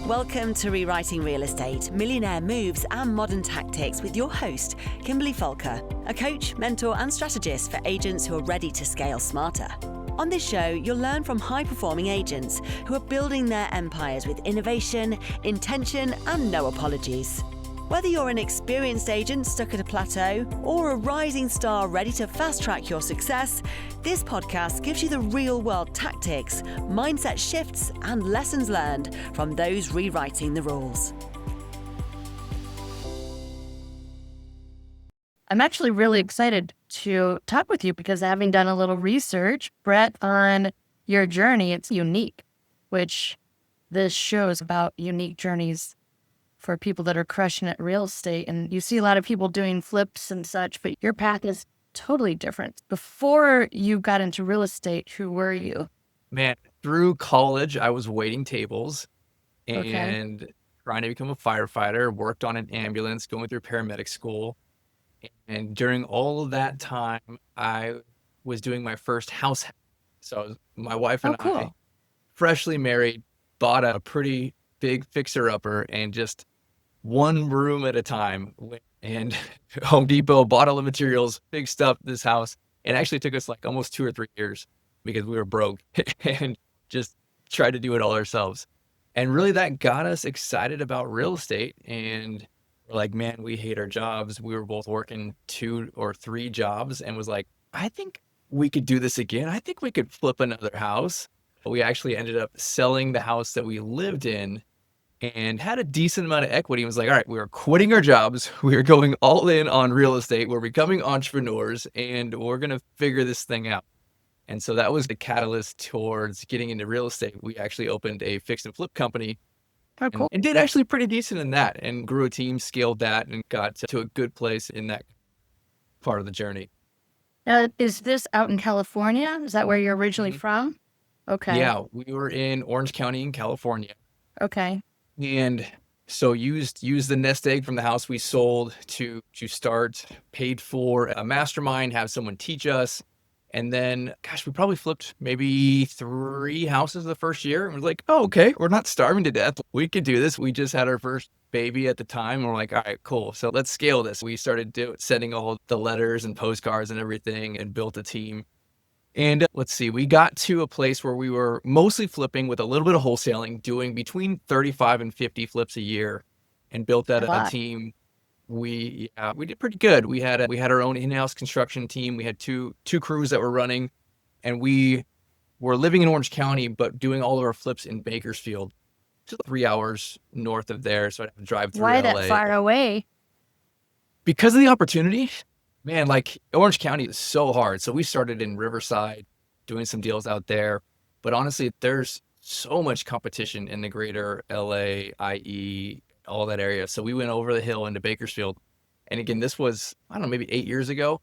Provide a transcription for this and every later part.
Welcome to Rewriting Real Estate, Millionaire Moves and Modern Tactics with your host, Kimberly Falker, a coach, mentor and strategist for agents who are ready to scale smarter. On this show, you'll learn from high-performing agents who are building their empires with innovation, intention and no apologies. Whether you're an experienced agent stuck at a plateau or a rising star ready to fast-track your success, this podcast gives you the real-world tactics, mindset shifts, and lessons learned from those rewriting the rules. I'm actually really excited to talk with you because having done a little research, Brett, on your journey, it's unique, which this show is about unique journeys for people that are crushing at real estate. And you see a lot of people doing flips and such, but your path is totally different. Before you got into real estate, who were you? Man, through college, I was waiting tables and trying to become a firefighter, worked on an ambulance, going through paramedic school. And during all of that time, I was doing my first house hack. So my wife and I, freshly married, bought a pretty big fixer-upper and just one room at a time. And Home Depot bought all the materials, big stuff, this house. It actually took us like almost 2 or 3 years because we were broke and just tried to do it all ourselves. And really that got us excited about real estate. And we're like, man, we hate our jobs. We were both working 2 or 3 jobs and was like, I think we could do this again. I think we could flip another house. We actually ended up selling the house that we lived in and had a decent amount of equity. And was like, all right, we are quitting our jobs. We are going all in on real estate. We're becoming entrepreneurs and we're going to figure this thing out. And so that was the catalyst towards getting into real estate. We actually opened a fix and flip company. Oh, cool. And did actually pretty decent in that and grew a team, scaled that, and got to a good place in that part of the journey. Is this out in California? Is that where you're originally from? Okay. Yeah, we were in Orange County in California. Okay. And so used the nest egg from the house we sold to start, paid for a mastermind, have someone teach us. And then, gosh, we probably flipped maybe 3 houses the first year. And we're like, oh, okay, we're not starving to death. We could do this. We just had our first baby at the time. And we're like, all right, cool. So let's scale this. We started sending all the letters and postcards and everything and built a team. And let's see, we got to a place where we were mostly flipping with a little bit of wholesaling, doing between 35 and 50 flips a year, and built that a team. We did pretty good. We had our own in-house construction team. We had two crews that were running, and we were living in Orange County, but doing all of our flips in Bakersfield, just 3 hours north of there. So I'd have to drive through LA. Why that far away? Because of the opportunity. Man, like Orange County is so hard. So we started in Riverside, doing some deals out there. But honestly, there's so much competition in the greater LA, IE, all that area. So we went over the hill into Bakersfield. And again, this was, I don't know, maybe 8 years ago.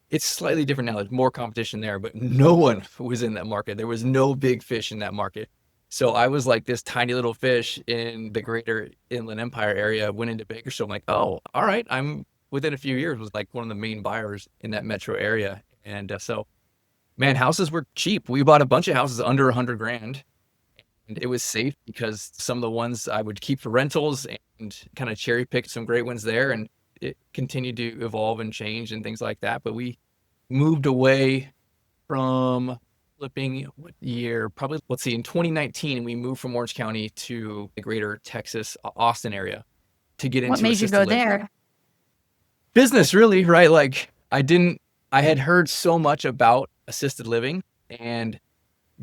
It's slightly different now. There's more competition there, but no one was in that market. There was no big fish in that market. So I was like this tiny little fish in the greater Inland Empire area, went into Bakersfield. I'm like, oh, all right. Within a few years was like one of the main buyers in that metro area. And so, man, houses were cheap. We bought a bunch of houses under $100,000. And it was safe because some of the ones I would keep for rentals and kind of cherry pick some great ones there. And it continued to evolve and change and things like that. But we moved away from flipping what year? Probably, let's see, in 2019, we moved from Orange County to the greater Texas, Austin area to get into What made you go there? Business, really, right? Like I had heard so much about assisted living, and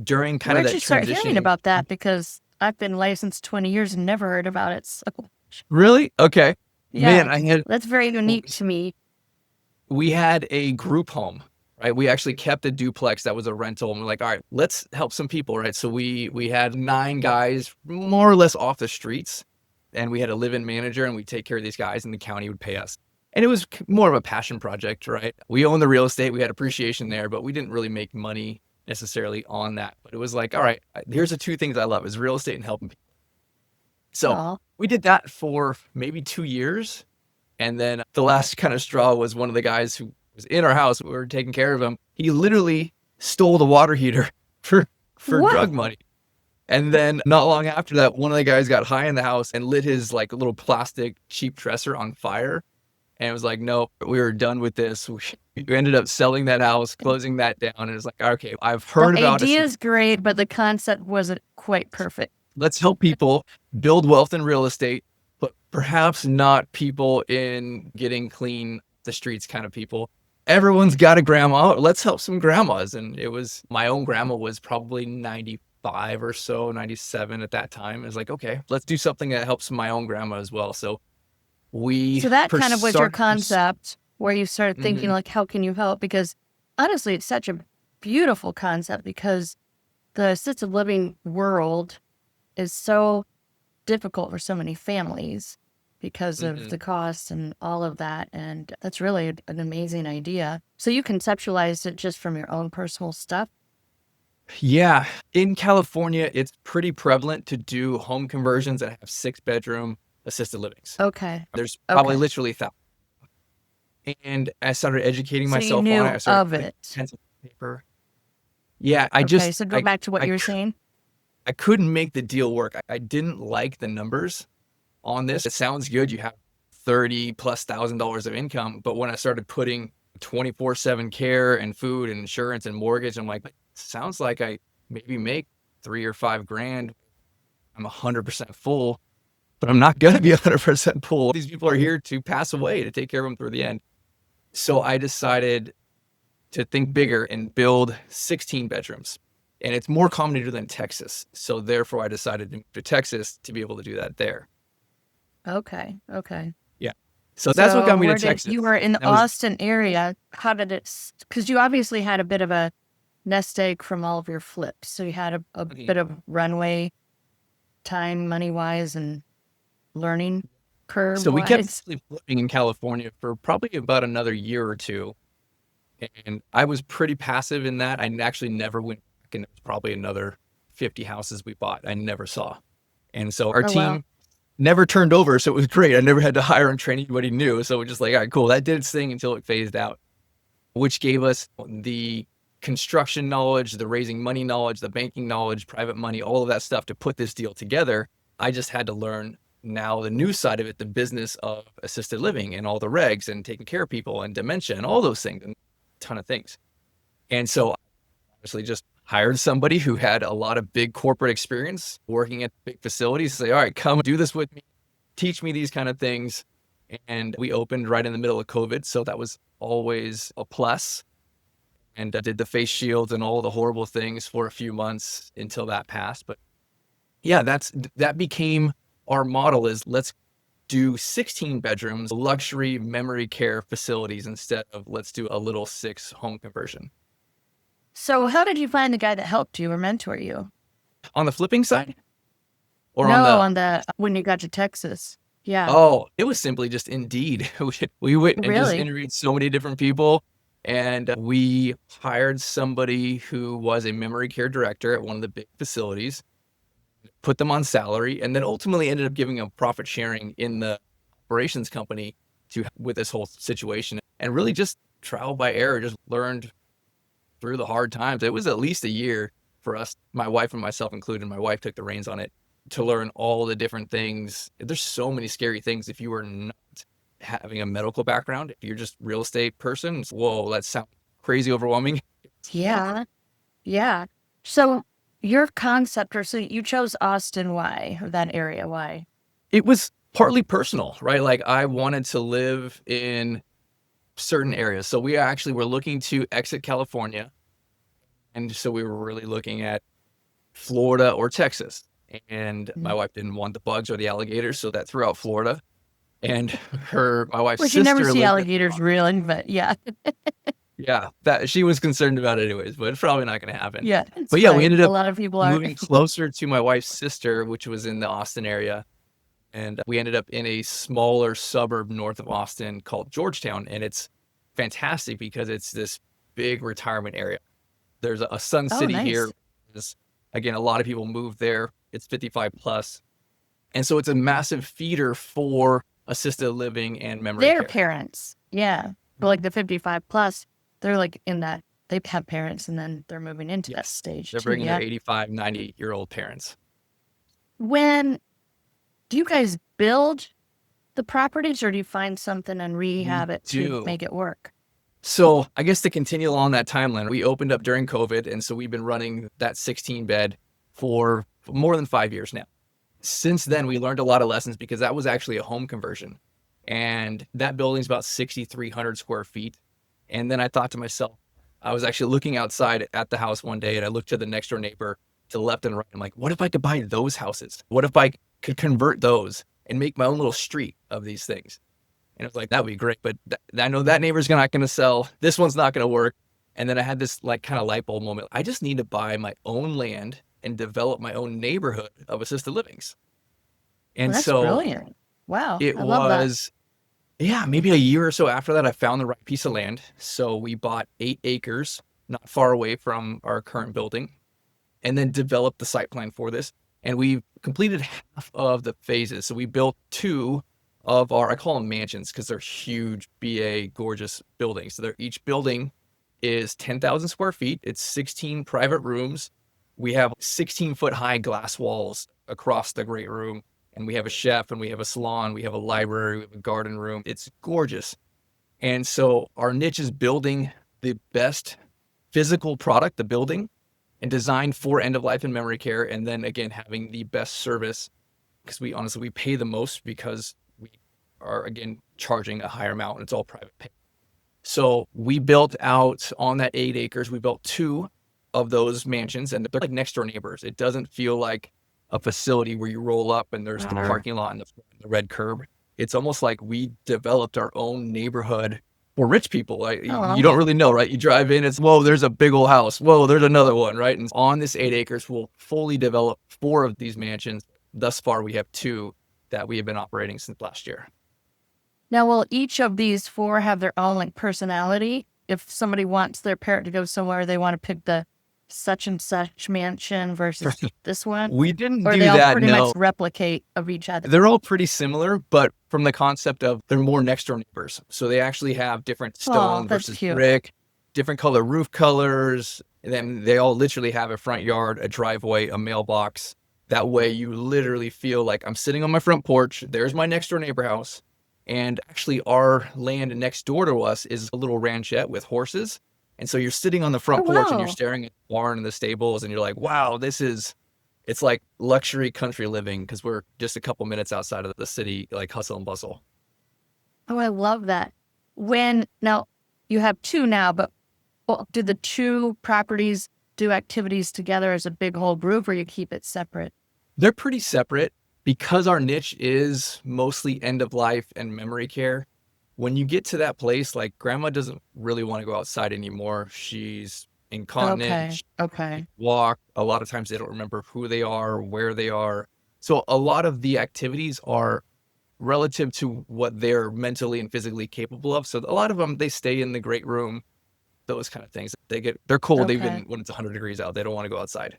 during kind of that transition. Where'd you start hearing about that? Because I've been licensed 20 years and never heard about it. So. Really? Okay. Yeah, Man, that's very unique to me. We had a group home, right? We actually kept a duplex that was a rental, and we're like, all right, let's help some people, right? So we had 9 guys more or less off the streets, and we had a live-in manager, and we take care of these guys, and the county would pay us. And it was more of a passion project, right? We owned the real estate. We had appreciation there, but we didn't really make money necessarily on that. But it was like, all right, here's the 2 things I love is real estate and helping people. So we did that for maybe 2 years. And then the last kind of straw was one of the guys who was in our house. We were taking care of him. He literally stole the water heater for drug money. And then not long after that, one of the guys got high in the house and lit his like little plastic cheap dresser on fire. And it was like, nope, we were done with this. We ended up selling that house, closing that down. And it was like, okay, I've heard The about it. idea is great, but the concept wasn't quite perfect. Let's help people build wealth in real estate, but perhaps not people in getting clean the streets kind of people. Everyone's got a grandma. Let's help some grandmas. And it was, my own grandma was probably 95 or so, 97 at that time. It was like, okay, let's do something that helps my own grandma as well. So that kind of was your concept where you started thinking like, how can you help? Because honestly, it's such a beautiful concept because the assisted living world is so difficult for so many families because of the costs and all of that. And that's really an amazing idea. So you conceptualized it just from your own personal stuff? Yeah. In California, it's pretty prevalent to do home conversions that have 6-bedroom assisted livings. Okay. There's probably literally thousands. And I started educating myself you knew on it. I started of putting it. pens and paper. Yeah, So go back to what you were saying. I couldn't make the deal work. I didn't like the numbers on this. It sounds good. You have $30,000+ of income. But when I started putting 24/7 care and food and insurance and mortgage, I'm like, sounds like I maybe make $3 or $5 grand. I'm 100% full, but I'm not going to be 100% full. These people are here to pass away, to take care of them through the end. So I decided to think bigger and build 16 bedrooms. And it's more common to do than Texas. So therefore I decided to move to Texas to be able to do that there. Okay. Yeah. So that's what got me to Texas. You were in the Austin area. How did it, because you obviously had a bit of a nest egg from all of your flips. So you had a bit of runway time, money-wise, and learning curve. So we kept flipping in California for probably about another year or two. And I was pretty passive in that. I actually never went back, and it was probably another 50 houses we bought I never saw. And so our team never turned over. So it was great. I never had to hire and train anybody new. So we're just like, all right, cool. That did its thing until it phased out, which gave us the construction knowledge, the raising money knowledge, the banking knowledge, private money, all of that stuff to put this deal together. I just had to learn now the new side of it, the business of assisted living and all the regs and taking care of people and dementia and all those things and a ton of things. And so I obviously just hired somebody who had a lot of big corporate experience working at big facilities, say, all right, come do this with me, teach me these kind of things. And we opened right in the middle of COVID. So that was always a plus. And did the face shields and all the horrible things for a few months until that passed. But yeah, that became our model, is let's do 16 bedrooms, luxury memory care facilities instead of let's do a little 6 home conversion. So how did you find the guy that helped you or mentor you? On the flipping side? Or on the when you got to Texas. Yeah. Oh, it was simply just Indeed. We went and just Really? interviewed so many different people. And we hired somebody who was a memory care director at one of the big facilities, put them on salary, and then ultimately ended up giving them profit sharing in the operations company with this whole situation. And really just trial by error, just learned through the hard times. It was at least a year for us, my wife and myself included. My wife took the reins on it to learn all the different things. There's so many scary things if you are not having a medical background. If you're just real estate person, whoa, that sounds crazy overwhelming. Yeah. So your concept, so you chose Austin, why? Or that area, why? It was partly personal, right? Like I wanted to live in certain areas. So we actually were looking to exit California. And so we were really looking at Florida or Texas. And my wife didn't want the bugs or the alligators, so that threw out Florida. And my wife's sister. You never see alligators really, but yeah. Yeah, that she was concerned about it anyways, but it's probably not going to happen. Yeah. But yeah, right. we ended up a lot of people are moving closer to my wife's sister, which was in the Austin area. And we ended up in a smaller suburb north of Austin called Georgetown. And it's fantastic because it's this big retirement area. There's a Sun City here. Again, a lot of people move there. It's 55 plus. And so it's a massive feeder for assisted living and memory care. Their parents. Yeah. But like the 55 plus, they're like in that they have parents and then they're moving into that Yes. stage They're too. bringing Yeah. their 85, 90-year-old parents. When do you guys build the properties, or do you find something and We rehab it to do. make it work? So I guess to continue along that timeline, we opened up during COVID. And so we've been running that 16 bed for more than 5 years now. Since then, we learned a lot of lessons because that was actually a home conversion. And that building's about 6,300 square feet. And then I thought to myself, I was actually looking outside at the house one day and I looked to the next door neighbor to the left and right. I'm like, what if I could buy those houses? What if I could convert those and make my own little street of these things? And it was like, that would be great. But I know that neighbor's not going to sell. This one's not going to work. And then I had this like kind of light bulb moment. I just need to buy my own land and develop my own neighborhood of assisted livings. Well, And that's so brilliant. Wow. it I love that. was, yeah, maybe a year or so after that, I found the right piece of land. So we bought 8 acres, not far away from our current building, and then developed the site plan for this. And we've completed half of the phases. So we built 2 of our, I call them mansions because they're huge, BA, gorgeous buildings. So each building is 10,000 square feet. It's 16 private rooms. We have 16-foot high glass walls across the great room. And we have a chef and we have a salon. We have a library, we have a garden room. It's gorgeous. And so our niche is building the best physical product, the building, and designed for end of life and memory care. And then again, having the best service, because we honestly pay the most because we are again charging a higher amount and it's all private pay. So we built out on that 8 acres, we built 2 of those mansions and they're like next door neighbors. It doesn't feel like a facility where you roll up and there's the parking lot and the red curb. It's almost like we developed our own neighborhood for rich people. Like you don't really know, right? You drive in, it's, whoa, there's a big old house. Whoa, there's another one, right? And on this 8 acres, we'll fully develop 4 of these mansions. Thus far, we have 2 that we have been operating since last year. Now, will each of these 4 have their own like personality? If somebody wants their parent to go somewhere, they want to pick the such and such mansion versus this one? We didn't or do they all that, pretty no. much replicate of each other? They're all pretty similar, but from the concept of they're more next door neighbors. So they actually have different stone that's versus cute. brick, different color roof colors. And then they all literally have a front yard, a driveway, a mailbox. That way you literally feel like I'm sitting on my front porch. There's my next door neighbor house. And actually our land next door to us is a little ranchette with horses. And so you're sitting on the front porch and you're staring at the barn and the stables and you're like, wow, it's like luxury country living because we're just a couple minutes outside of the city, like hustle and bustle. Oh, I love that. Now you have 2 now, but do the 2 properties do activities together as a big whole group or you keep it separate? They're pretty separate because our niche is mostly end of life and memory care. When you get to that place, like grandma doesn't really want to go outside anymore. She's incontinent. Okay. Walk. A lot of times they don't remember who they are, where they are. So a lot of the activities are relative to what they're mentally and physically capable of. So a lot of them, they stay in the great room, those kind of things. They're cold even when it's 100 degrees out. They don't want to go outside.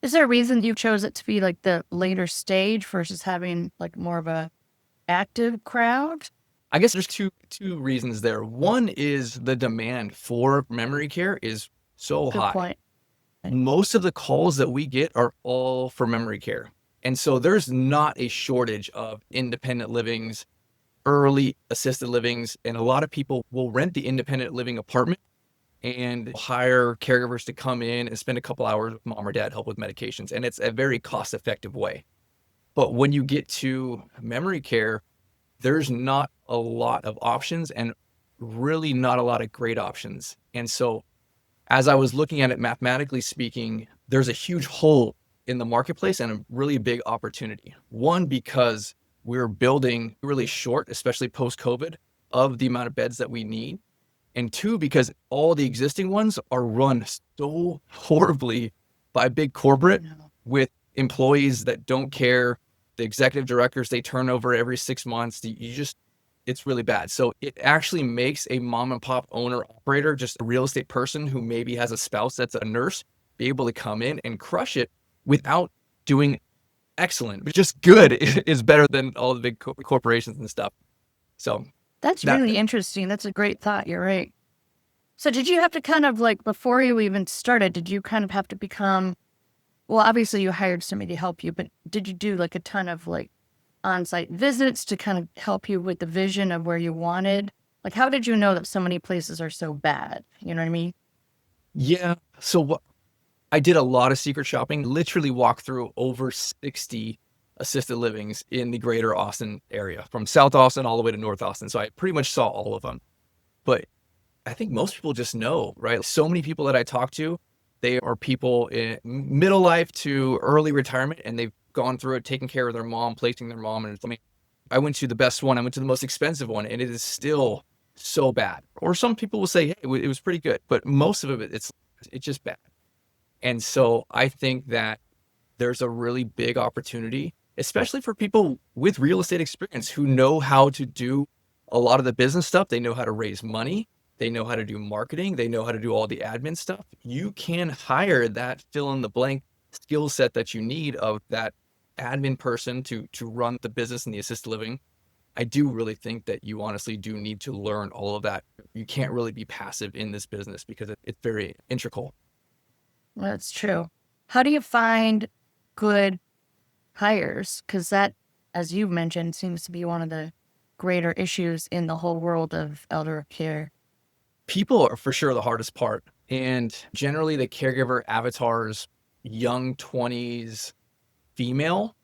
Is there a reason you chose it to be like the later stage versus having like more of a active crowd? I guess there's two reasons there. One is the demand for memory care is so Good high. point. Most of the calls that we get are all for memory care. And so there's not a shortage of independent livings, early assisted livings, and a lot of people will rent the independent living apartment and hire caregivers to come in and spend a couple hours with mom or dad, help with medications. And it's a very cost-effective way. But when you get to memory care, there's not a lot of options and really not a lot of great options. And so as I was looking at it, mathematically speaking, there's a huge hole in the marketplace and a really big opportunity. One, because we're building really short, especially post-COVID, of the amount of beds that we need. And 2, because all the existing ones are run so horribly by big corporate with employees that don't care. The executive directors, they turn over every 6 months. It's really bad. So it actually makes a mom and pop owner operator, just a real estate person who maybe has a spouse that's a nurse, be able to come in and crush it without doing excellent, but just good is better than all the big corporations and stuff. So that's really interesting. That's a great thought. You're right. So did you have to kind of like, before you even started, did you kind of have to become, well, obviously you hired somebody to help you, but did you do like a ton of like on-site visits to kind of help you with the vision of where you wanted? Like, how did you know that so many places are so bad? You know what I mean? Yeah. So what I did a lot of secret shopping, literally walked through over 60 assisted livings in the greater Austin area, from South Austin all the way to North Austin. So I pretty much saw all of them. But I think most people just know, right? So many people that I talk to, they are people in middle life to early retirement, and they've gone through it, taking care of their mom, placing their mom. And I mean, I went to the best one, I went to the most expensive one, and it is still so bad. Or some people will say, hey, it was pretty good, but most of it, it's just bad. And so I think that there's a really big opportunity, especially for people with real estate experience who know how to do a lot of the business stuff. They know how to raise money. They know how to do marketing. They know how to do all the admin stuff. You can hire that fill in the blank skill set that you need of that admin person to run the business in the assisted living. I do really think that you honestly do need to learn all of that. You can't really be passive in this business because it's very integral. That's true. How do you find good hires? Because that, as you've mentioned, seems to be one of the greater issues in the whole world of elder care. People are for sure the hardest part. And generally the caregiver avatars, young 20s female,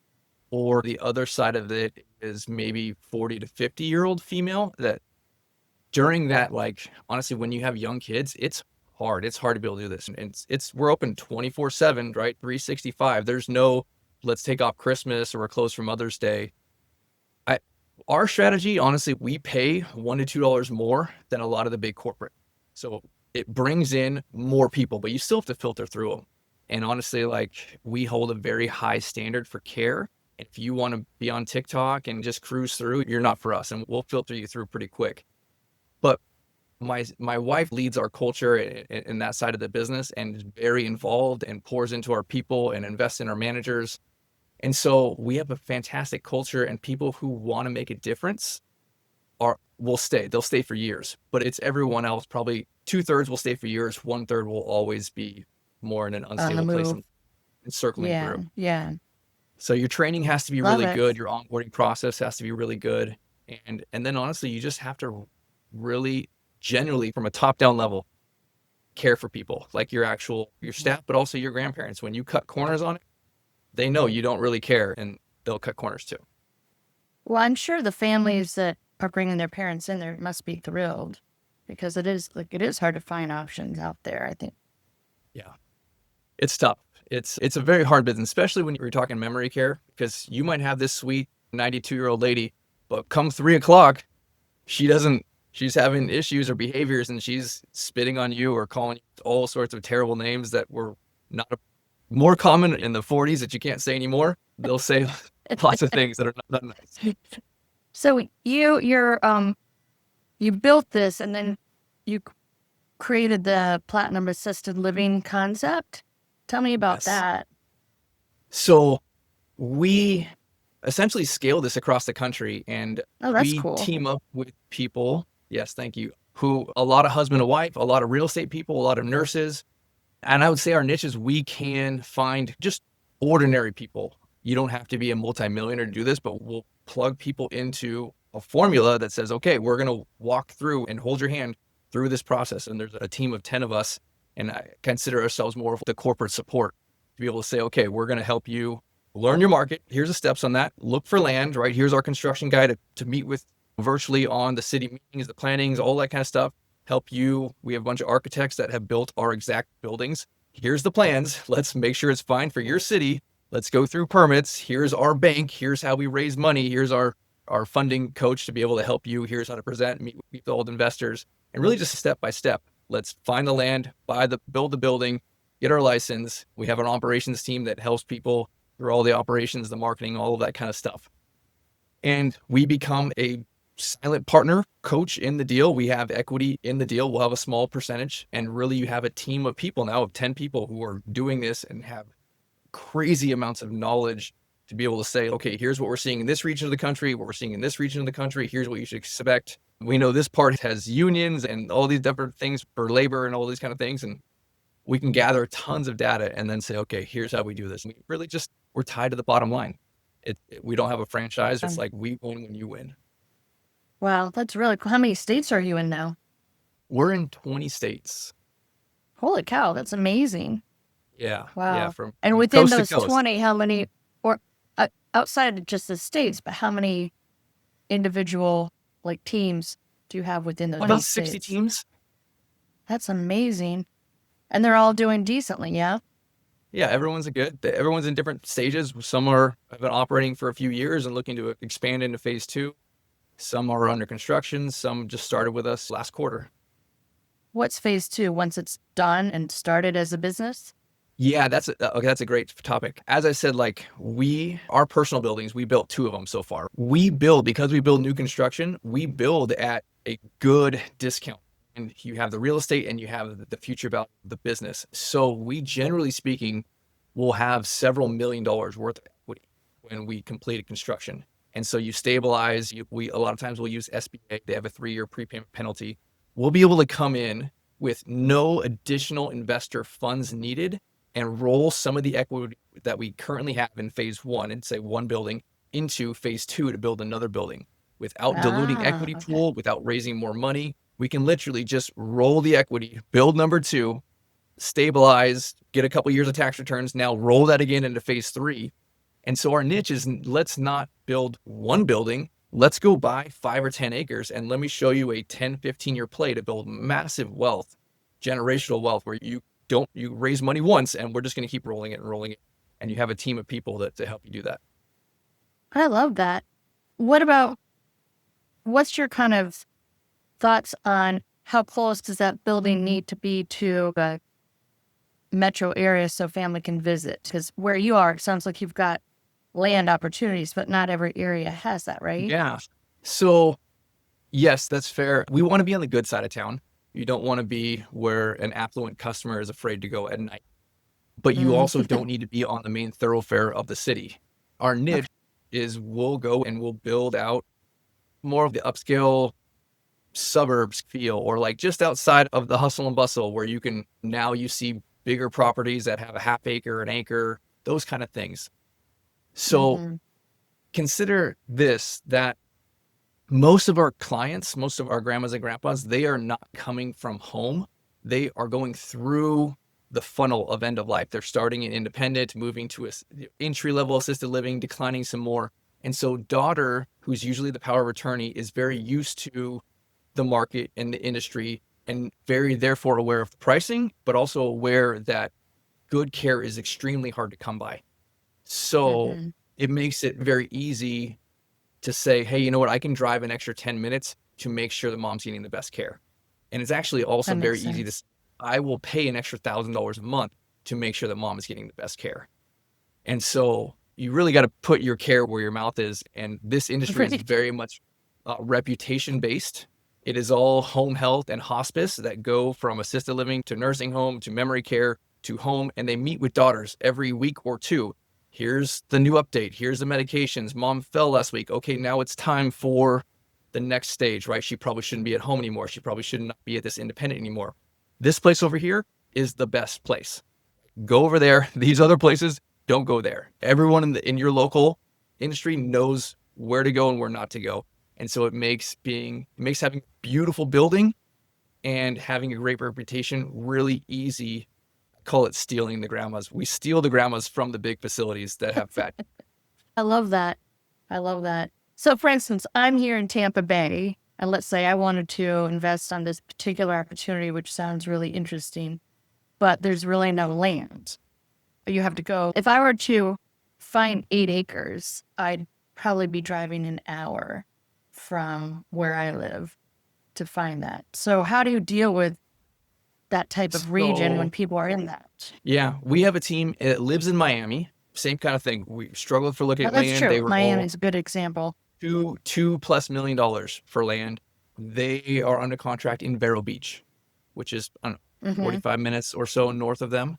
or the other side of it is maybe 40 to 50-year-old female. That during that, like, honestly, when you have young kids, it's hard. It's hard to be able to do this. And we're open 24/7, right? 365. There's no, let's take off Christmas or we're closed for Mother's Day. Our strategy, honestly, we pay $1 to $2 more than a lot of the big corporate. So it brings in more people, but you still have to filter through them. And honestly, like, we hold a very high standard for care. If you want to be on TikTok and just cruise through, you're not for us, and we'll filter you through pretty quick. But my wife leads our culture in that side of the business and is very involved and pours into our people and invests in our managers. And so we have a fantastic culture, and people who want to make a difference will stay. They'll stay for years. But it's everyone else, probably 2/3 will stay for years. 1/3 will always be more in an On the unstable place move. and circling Yeah. through. Yeah. So your training has to be Love really it. good. Your onboarding process has to be really good. And then honestly, you just have to really genuinely, from a top-down level, care for people, like your staff, but also your grandparents. When you cut corners on it, they know you don't really care, and they'll cut corners too. Well, I'm sure the families that are bringing their parents in there must be thrilled, because it is hard to find options out there, I think. Yeah. It's tough. It's a very hard business, especially when you're talking memory care, because you might have this sweet 92-year-old lady, but come 3:00, she's having issues or behaviors, and she's spitting on you or calling you all sorts of terrible names that were more common in the 40s that you can't say anymore. They'll say lots of things that are not nice. So you built this, and then you created the Platinum Assisted Living concept. Tell me about that. So we essentially scale this across the country, and that's we cool. team up with people. Yes, thank you. Who, a lot of husband and wife, a lot of real estate people, a lot of nurses. And I would say our niche is we can find just ordinary people. You don't have to be a multimillionaire to do this, but we'll plug people into a formula that says, okay, we're going to walk through and hold your hand through this process. And there's a team of 10 of us, and I consider ourselves more of the corporate support to be able to say, okay, we're going to help you learn your market. Here's the steps on that. Look for land, right? Here's our construction guy to meet with virtually on the city meetings, the plannings, all that kind of stuff. Help you. We have a bunch of architects that have built our exact buildings. Here's the plans. Let's make sure it's fine for your city. Let's go through permits. Here's our bank. Here's how we raise money. Here's our funding coach to be able to help you. Here's how to present, meet with all the investors, and really just step by step. Let's find the land, build the building, get our license. We have an operations team that helps people through all the operations, the marketing, all of that kind of stuff. And we become a silent partner coach in the deal. We have equity in the deal. We'll have a small percentage. And really, you have a team of people now, of 10 people who are doing this and have crazy amounts of knowledge to be able to say, okay, here's what we're seeing in this region of the country, what we're seeing in this region of the country. Here's what you should expect. We know this part has unions and all these different things for labor and all these kind of things. And we can gather tons of data and then say, okay, here's how we do this. And we really just, we're tied to the bottom line. We don't have a franchise. It's like we win when you win. Wow, that's really cool. How many states are you in now? We're in 20 states. Holy cow, that's amazing. Yeah. Wow. Yeah. And from within coast to those coast. 20, how many, or outside of just the states, but how many individual like teams do you have within those About states? 60 teams. That's amazing. And they're all doing decently, yeah? Yeah, everyone's in different stages. Some have been operating for a few years and looking to expand into phase 2. Some are under construction. Some just started with us last quarter. What's phase 2 once it's done and started as a business? Yeah, that's a great topic. As I said, like our personal buildings, we built 2 of them so far. Because we build new construction, we build at a good discount. And you have the real estate and you have the future value of the business. So we, generally speaking, will have several $1 million worth of equity when we complete construction. And so you stabilize, a lot of times we'll use SBA. They have a 3-year prepayment penalty. We'll be able to come in with no additional investor funds needed and roll some of the equity that we currently have in phase 1 and say one building into phase 2 to build another building without diluting equity pool, without raising more money. We can literally just roll the equity, build number 2, stabilize, get a couple years of tax returns, now roll that again into phase 3. And so our niche is, let's not build one building. Let's go buy 5 or 10 acres and let me show you a 10, 15-year play to build massive wealth, generational wealth, where you raise money once and we're just going to keep rolling it. And you have a team of people to help you do that. I love that. What's your kind of thoughts on how close does that building need to be to a metro area so family can visit? Because where you are, it sounds like you've got land opportunities, but not every area has that, right? Yeah. So yes, that's fair. We want to be on the good side of town. You don't want to be where an affluent customer is afraid to go at night, but you also don't need to be on the main thoroughfare of the city. Our niche is we'll go and we'll build out more of the upscale suburbs feel, or like just outside of the hustle and bustle where you see bigger properties that have a half acre, an acre, those kind of things. So consider this, that most of our clients, most of our grandmas and grandpas, they are not coming from home. They are going through the funnel of end of life. They're starting in independent, moving to entry-level assisted living, declining some more. And so daughter, who's usually the power of attorney, is very used to the market and the industry and very therefore aware of the pricing, but also aware that good care is extremely hard to come by. So it makes it very easy to say, hey, you know what? I can drive an extra 10 minutes to make sure the mom's getting the best care. And it's actually also very easy to say, I will pay an extra $1,000 a month to make sure that mom is getting the best care. And so you really got to put your care where your mouth is. And this industry is very much reputation based. It is all home health and hospice that go from assisted living to nursing home to memory care to home. And they meet with daughters every week or 2. Here's the new update. Here's the medications. Mom fell last week. Okay, now it's time for the next stage, right? She probably shouldn't be at home anymore. She probably should not be at this independent anymore. This place over here is the best place. Go over there. These other places, don't go there. Everyone in your local industry knows where to go and where not to go. And so it makes having a beautiful building and having a great reputation really easy. Call it stealing the grandmas. We steal the grandmas from the big facilities that have fat. I love that. So for instance, I'm here in Tampa Bay, and let's say I wanted to invest on this particular opportunity, which sounds really interesting, but there's really no land. You have to go. If I were to find 8 acres, I'd probably be driving an hour from where I live to find that. So how do you deal with that type of region when people are in that? Yeah, we have a team that lives in Miami. Same kind of thing. We struggled for looking at land. That's true. Miami's a good example. $2+ million for land. They are under contract in Vero Beach, which is 45 minutes or so north of them,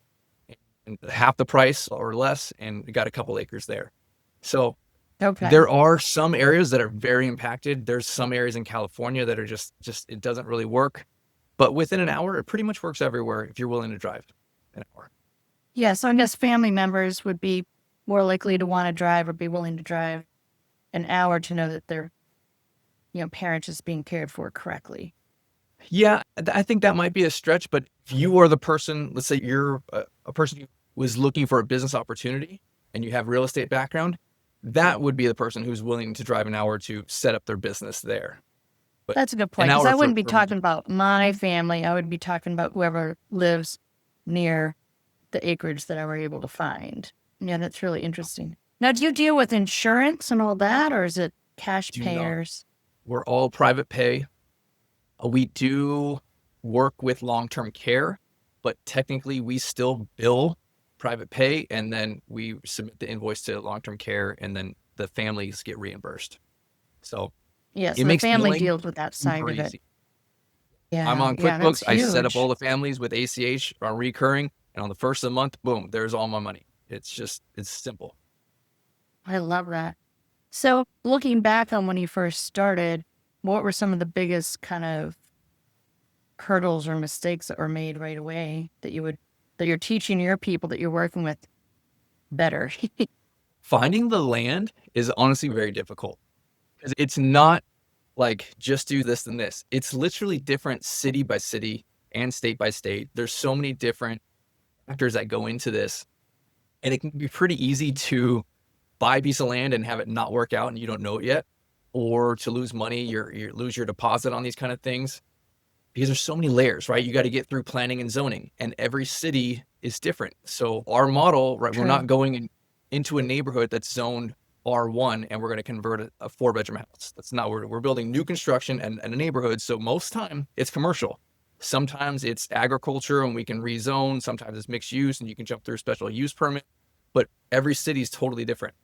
and half the price or less, and got a couple acres there. So Okay. There are some areas that are very impacted. There's some areas in California that are just it doesn't really work. But within an hour, it pretty much works everywhere if you're willing to drive an hour. Yeah. So I guess family members would be more likely to want to drive or be willing to drive an hour to know that their, parent is being cared for correctly. Yeah, I think that might be a stretch, but if you are the person, let's say you're a person who was looking for a business opportunity and you have real estate background, that would be the person who's willing to drive an hour to set up their business there. But That's a good an point, because I hour wouldn't be for talking about my family. I would be talking about whoever lives near the acreage that I were able to find. Yeah, that's really interesting. Now, do you deal with insurance and all that, or is it cash do not. payers? We're all private pay. We do work with long-term care, but technically we still bill private pay, and then we submit the invoice to long-term care, and then the families get reimbursed. So Yeah, it so the makes family billing deals with that side super of it. easy. I'm Yeah, on yeah, that's QuickBooks. I set up all huge. the families with ACH on recurring, and on the first of the month, boom, there's all my money. It's simple. I love that. So, looking back on when you first started, what were some of the biggest kind of hurdles or mistakes that were made right away that you're teaching your people that you're working with better? Finding the land is honestly very difficult because it's not like just do this and this. It's literally different city by city and state by state. There's so many different factors that go into this, and it can be pretty easy to buy a piece of land and have it not work out and you don't know it yet, or to lose money, you lose your deposit on these kind of things because there's so many layers, right? You got to get through planning and zoning, and every city is different. So our model, right, we're True. not going into a neighborhood that's zoned R1 and we're going to convert a 4-bedroom house. That's not where we're building new construction and a neighborhood. So most time it's commercial. Sometimes it's agriculture and we can rezone. Sometimes it's mixed use and you can jump through a special use permit. But every city is totally different.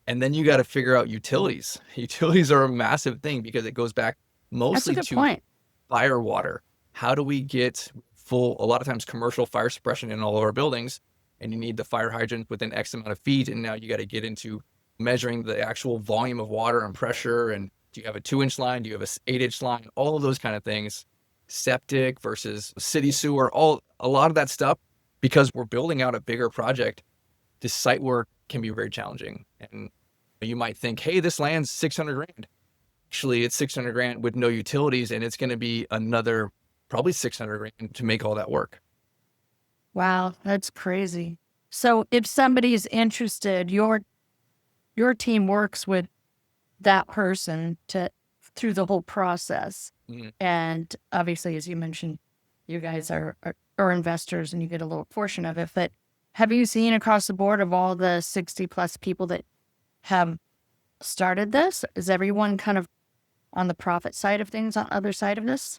And then you got to figure out utilities. Utilities are a massive thing because it goes back That's a mostly good to point. fire water. How do we get a lot of times commercial fire suppression in all of our buildings, and you need the fire hydrant within X amount of feet. And now you got to get into measuring the actual volume of water and pressure. And do you have a 2-inch line? Do you have a 8-inch line? All of those kind of things. Septic versus city sewer, a lot of that stuff, because we're building out a bigger project. This site work can be very challenging. And you might think, hey, this land's 600 grand. Actually, it's 600 grand with no utilities, and it's going to be another probably 600 grand to make all that work. Wow, that's crazy. So if somebody is interested, your team works with that person through the whole process. Mm-hmm. And obviously, as you mentioned, you guys are investors and you get a little portion of it. But have you seen across the board of all the 60 plus people that have started this, is everyone kind of on the profit side of things, on the other side of this?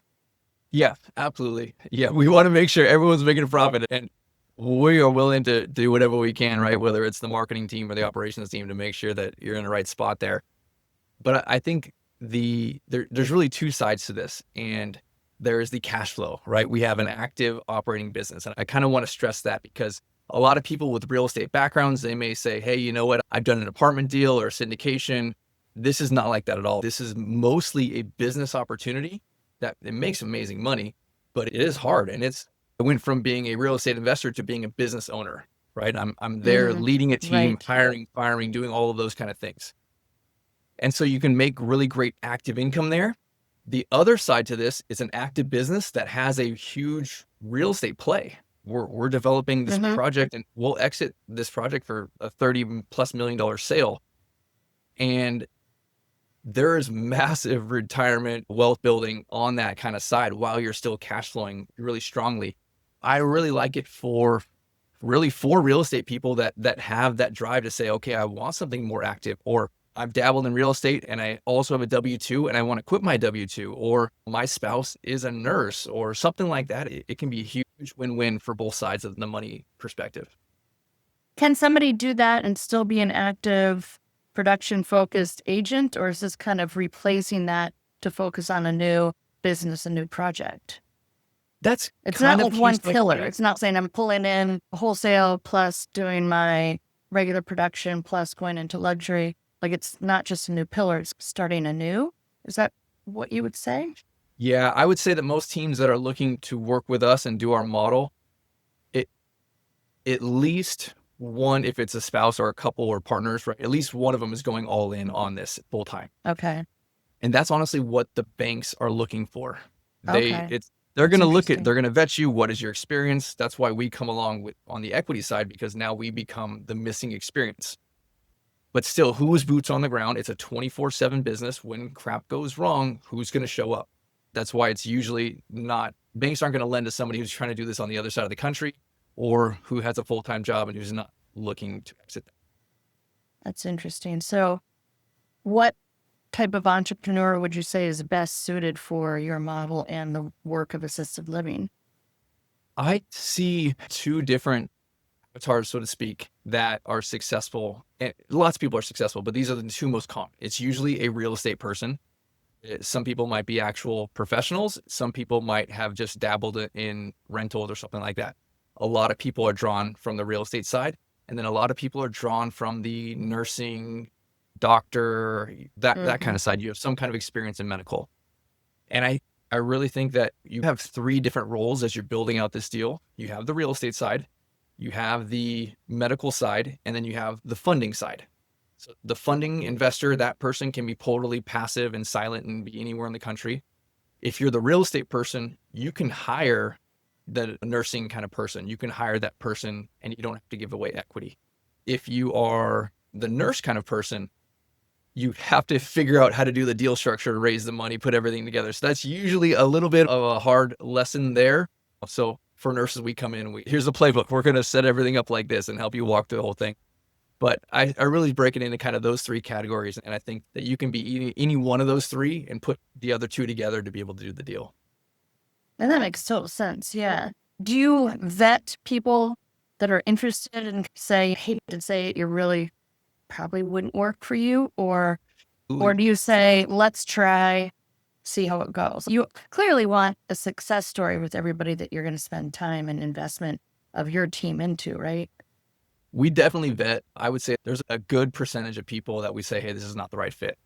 Yeah, absolutely. Yeah, we want to make sure everyone's making a profit, and we are willing to do whatever we can, right? Whether it's the marketing team or the operations team, to make sure that you're in the right spot there. But I think there's really two sides to this, and there is the cash flow, right? We have an active operating business, and I kind of want to stress that because a lot of people with real estate backgrounds, they may say, hey, you know what? I've done an apartment deal or a syndication. This is not like that at all. This is mostly a business opportunity that it makes amazing money, but it is hard. And I went from being a real estate investor to being a business owner, right? I'm there leading a team, Right. hiring, firing, doing all of those kind of things. And so you can make really great active income there. The other side to this is an active business that has a huge real estate play. We're developing this project, and we'll exit this project for a $30+ million sale. And there is massive retirement wealth building on that kind of side while you're still cash flowing really strongly. I really like it for real estate people that have that drive to say, okay, I want something more active, or I've dabbled in real estate and I also have a W-2 and I want to quit my W-2, or my spouse is a nurse or something like that. It can be a huge win-win for both sides of the money perspective. Can somebody do that and still be an active production-focused agent, or is this kind of replacing that to focus on a new business, a new project? It's not like one pillar. It's not saying I'm pulling in wholesale plus doing my regular production plus going into luxury. Like it's not just a new pillar, it's starting anew. Is that what you would say? Yeah, I would say that most teams that are looking to work with us and do our model, it at least one, if it's a spouse or a couple or partners, right? At least one of them is going all in on this full time. Okay. And that's honestly what the banks are looking for. Okay. They're That's going to interesting. they're going to vet you. What is your experience? That's why we come along with on the equity side, because now we become the missing experience. But still, who's boots on the ground? It's a 24/7 business. When crap goes wrong, who's going to show up? That's why it's usually not, banks aren't going to lend to somebody who's trying to do this on the other side of the country or who has a full-time job and who's not looking to exit. That's interesting. So what type of entrepreneur would you say is best suited for your model and the work of assisted living? I see two different avatars, so to speak, that are successful. And lots of people are successful, but these are the two most common. It's usually a real estate person. Some people might be actual professionals. Some people might have just dabbled in rentals or something like that. A lot of people are drawn from the real estate side. And then a lot of people are drawn from the nursing, doctor, that kind of side. You have some kind of experience in medical. And I really think that you have three different roles as you're building out this deal. You have the real estate side, you have the medical side, and then you have the funding side. So the funding investor, that person can be totally passive and silent and be anywhere in the country. If you're the real estate person, you can hire the nursing kind of person. You can hire that person and you don't have to give away equity. If you are the nurse kind of person, you have to figure out how to do the deal structure, raise the money, put everything together. So that's usually a little bit of a hard lesson there. So for nurses, we come in, here's the playbook. We're going to set everything up like this and help you walk through the whole thing. But I really break it into kind of those three categories. And I think that you can be any one of those three and put the other two together to be able to do the deal. And that makes total sense. Yeah. Do you vet people that are interested and say, hate to say it, you really probably wouldn't work for you? Or do you say, let's try, see how it goes? You clearly want a success story with everybody that you're going to spend time and investment of your team into, right? We definitely vet. I would say there's a good percentage of people that we say, hey, this is not the right fit.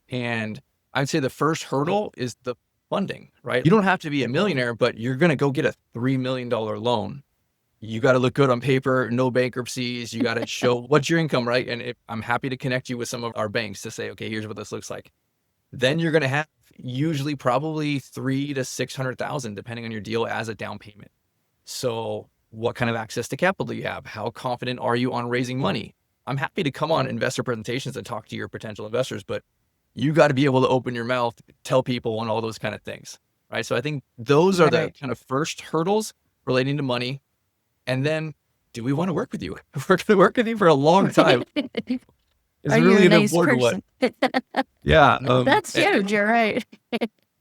And I'd say the first hurdle is the funding, right? You don't have to be a millionaire, but you're going to go get a $3 million loan. You got to look good on paper, no bankruptcies. You got to show what's your income, right? And I'm happy to connect you with some of our banks to say, okay, here's what this looks like. Then you're going to have usually probably $300,000 to $600,000, depending on your deal, as a down payment. So what kind of access to capital do you have? How confident are you on raising money? I'm happy to come on investor presentations and talk to your potential investors, but you got to be able to open your mouth, tell people, and all those kind of things, right? So I think those are the kind of first hurdles relating to money. And then, do we want to work with you? We're going to work with you for a long time. It's are really you a an nice important person? one. Yeah. That's huge. You're right.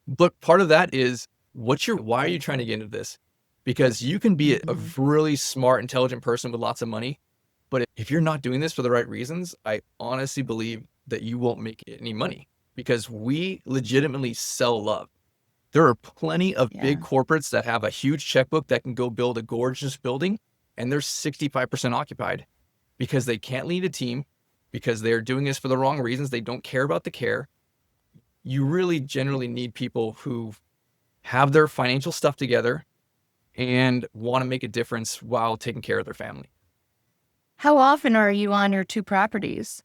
But part of that is, why are you trying to get into this? Because you can be a really smart, intelligent person with lots of money. But if you're not doing this for the right reasons, I honestly believe that you won't make any money, because we legitimately sell love. There are plenty of big corporates that have a huge checkbook that can go build a gorgeous building, and they're 65% occupied because they can't lead a team, because they're doing this for the wrong reasons. They don't care about the care. You really generally need people who have their financial stuff together and want to make a difference while taking care of their family. How often are you on your two properties?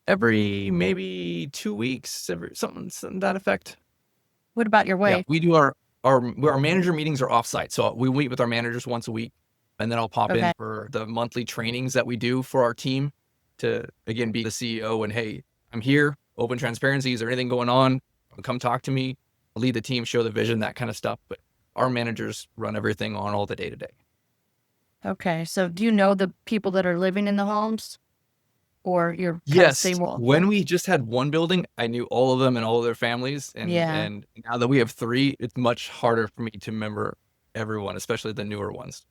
Every maybe 2 weeks, something to that effect. What about your wife? Yeah, we do our manager meetings are offsite. So we meet with our managers once a week, and then I'll pop in for the monthly trainings that we do for our team to, again, be the CEO and, hey, I'm here, open transparency. Is there anything going on? Come talk to me, lead the team, show the vision, that kind of stuff. But our managers run everything on all the day-to-day. Okay. So do you know the people that are living in the homes? Or you're Yes. When we just had one building, I knew all of them and all of their families. And now that we have three, it's much harder for me to remember everyone, especially the newer ones.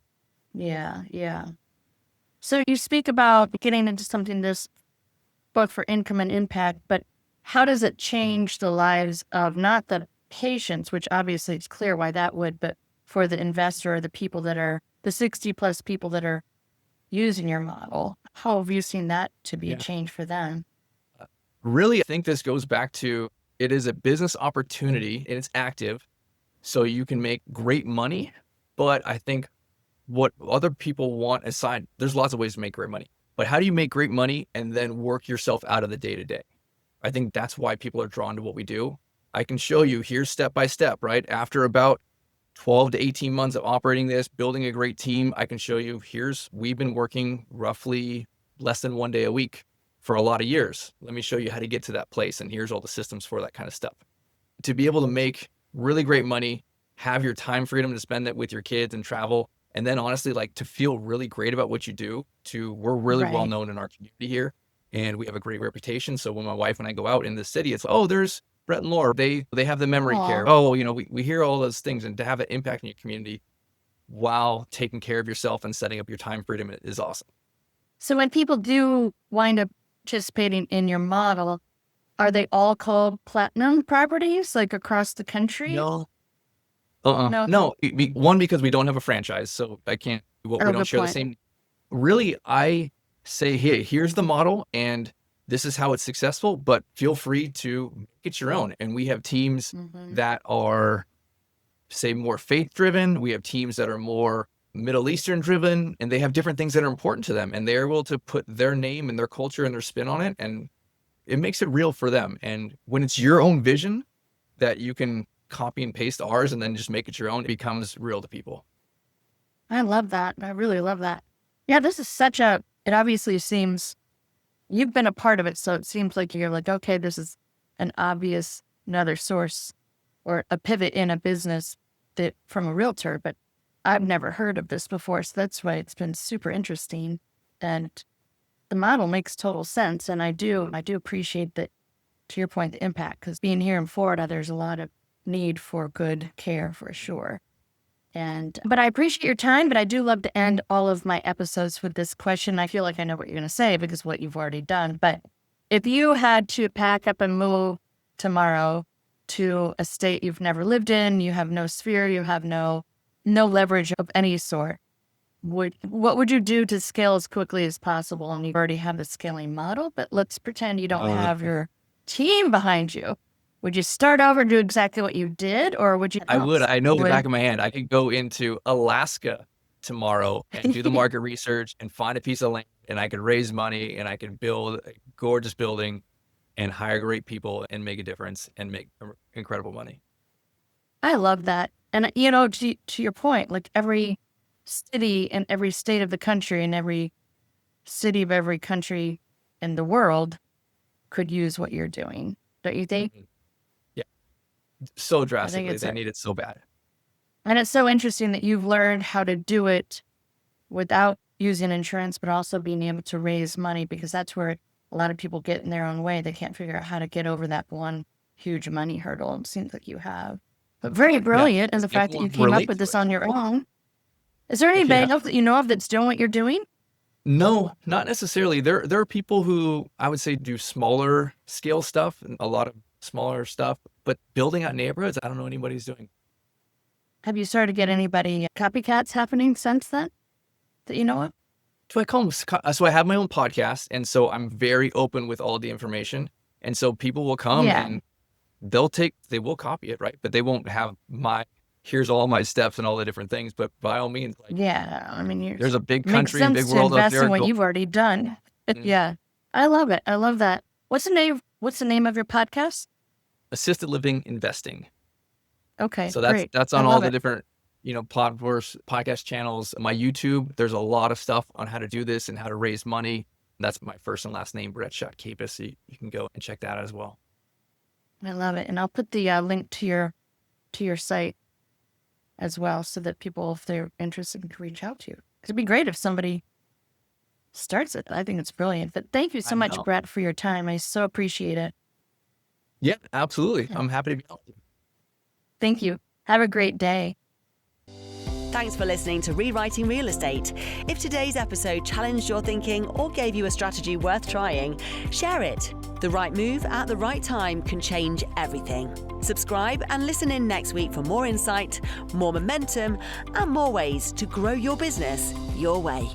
Yeah. Yeah. So you speak about getting into something this both for income and impact, but how does it change the lives of not the patients, which obviously it's clear why that would, but for the investor or the people that are the 60 plus people that are using your model? How have you seen that to be a change for them? Really, I think this goes back to it is a business opportunity and it's active, so you can make great money. But I think what other people want aside, there's lots of ways to make great money. But how do you make great money and then work yourself out of the day to day? I think that's why people are drawn to what we do. I can show you here's step by step, right? After about 12 to 18 months of operating this, building a great team, I can show you we've been working roughly less than 1 day a week for a lot of years. Let me show you how to get to that place. And here's all the systems for that kind of stuff. To be able to make really great money, have your time freedom to spend it with your kids and travel. And then honestly, like to feel really great about what you do we're really well known in our community here and we have a great reputation. So when my wife and I go out in the city, it's, oh, there's Brett and Laura. They have the memory care. Oh, we hear all those things, and to have an impact in your community while taking care of yourself and setting up your time freedom is awesome. So when people do wind up participating in your model, are they all called platinum properties, like across the country? No. No. One, because we don't have a franchise, so I can't. We don't share the same. Really, I say, hey, here's the model, and this is how it's successful. But feel free to make it your own. And we have teams that are, say, more faith driven. We have teams that are more Middle Eastern driven, and they have different things that are important to them, and they're able to put their name and their culture and their spin on it, and it makes it real for them. And when it's your own vision that you can copy and paste ours and then just make it your own, it becomes real to people. I love that. I really love that. Yeah, this is it obviously seems, you've been a part of it, so it seems like you're like, okay, this is an obvious another source or a pivot in a business that from a realtor, but I've never heard of this before, so that's why it's been super interesting. And the model makes total sense, and I do appreciate that, to your point, the impact, because being here in Florida, there's a lot of need for good care for sure. But I appreciate your time, but I do love to end all of my episodes with this question. I feel like I know what you're going to say because what you've already done, but if you had to pack up and move tomorrow to a state you've never lived in, you have no sphere, you have no leverage of any sort, what would you do to scale as quickly as possible? And you already have the scaling model, but let's pretend you don't have your team behind you. Would you start over and do exactly what you did, or would you? I would. I know the back of my hand. I could go into Alaska tomorrow and do the market research and find a piece of land, and I could raise money, and I could build a gorgeous building and hire great people and make a difference and make incredible money. I love that. And, to your point, like every city in every state of the country and every city of every country in the world could use what you're doing. Don't you think? Mm-hmm. Yeah. So drastically. They need it so bad. And it's so interesting that you've learned how to do it without using insurance, but also being able to raise money, because that's where a lot of people get in their own way. They can't figure out how to get over that one huge money hurdle. It seems like you have. But very brilliant in the fact that you came up with this on your own. Is there anybody else that you know of that's doing what you're doing? No, not necessarily. There are people who I would say do smaller scale stuff and a lot of smaller stuff, but building out neighborhoods, I don't know anybody's doing. Have you started to get anybody copycats happening since then that you know of? Do I call them? So I have my own podcast, and so I'm very open with all the information. And so people will come and they will copy it, right? But they won't have here's all my steps and all the different things. But by all means, there's a big country and big world out there. In what you've already done. Yeah, I love it. I love that. What's the name of your podcast? Assisted Living Investing. Okay, so great. that's on all the different platforms, podcast channels. My YouTube, there's a lot of stuff on how to do this and how to raise money. That's my first and last name, Brett Chotkevys. So you can go and check that out as well. I love it, and I'll put the link to your site as well, so that people, if they're interested, can reach out to you. It'd be great if somebody starts it. I think it's brilliant. But thank you so much, Brett, for your time. I so appreciate it. Yeah, absolutely. Yeah. I'm happy to be helping. Thank you. Have a great day. Thanks for listening to Rewriting Real Estate. If today's episode challenged your thinking or gave you a strategy worth trying, share it. The right move at the right time can change everything. Subscribe and listen in next week for more insight, more momentum, and more ways to grow your business your way.